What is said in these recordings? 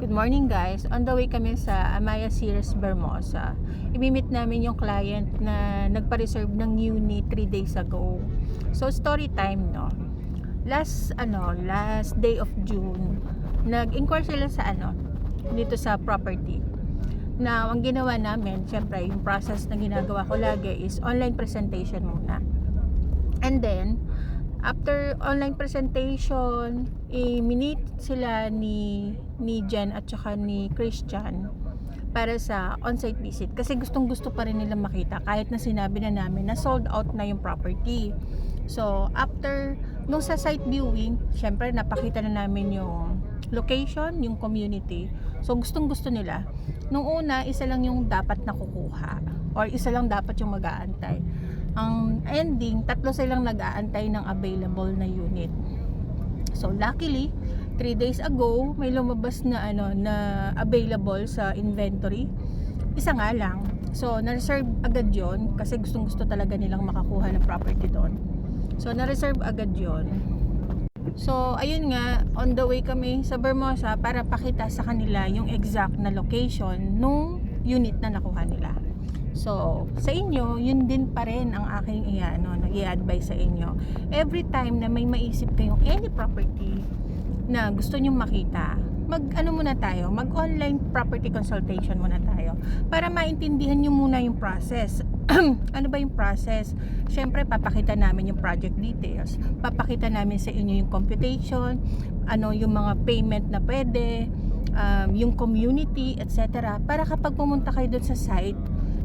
Good morning guys. On the way kami sa Amaya Sears Bermosa. Imimit namin yung client na nagpa-reserve ng unit 3 days ago. So story time no. Last day of June, nag-inquire sila sa dito sa property. Now, ang ginawa namin, syempre yung process na ginagawa ko lagi is online presentation muna. And then after online presentation, i-meet sila ni Jen at saka ni Christian para sa on-site visit kasi gustong-gusto pa rin nila makita kahit na sinabi na namin na sold out na yung property. So after nung sa site viewing, syempre napakita na namin yung location, yung community. So gustong-gusto nila. Nung una, isa lang yung dapat nakukuha or isa lang dapat yung mag-aantay. Ang ending, 3 silang nag-aantay ng available na unit. So luckily 3 days ago may lumabas na na available sa inventory. Isa nga lang. So na-reserve agad yon kasi gustong-gusto talaga nilang makakuha ng property doon. So na-reserve agad yon. So ayun nga, on the way kami sa Bermosa para pakita sa kanila yung exact na location nung unit na nakuha nila. So, sa inyo, yun din pa rin ang aking nag-i-advise sa inyo. Every time na may maisip kayong any property na gusto nyo makita, mag-online property consultation muna tayo para maintindihan nyo muna yung process. Ano ba yung process? Siyempre, papakita namin yung project details. Papakita namin sa inyo yung computation, yung mga payment na pwede, yung community, etc. Para kapag pumunta kayo doon sa site,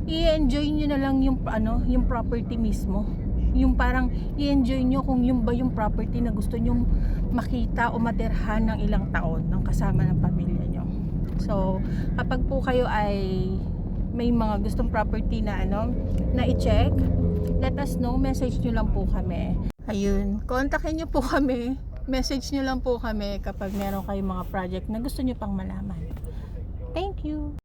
i-enjoy nyo na lang yung property mismo. Yung parang i-enjoy nyo kung yung ba yung property na gusto nyo makita o matirhan ng ilang taon ng kasama ng pamilya nyo. So, kapag po kayo ay may mga gustong property na i-check, let us know, message nyo lang po kami. Ayun, kontakin nyo po kami, message nyo lang po kami kapag meron kayong mga project na gusto nyo pang malaman. Thank you!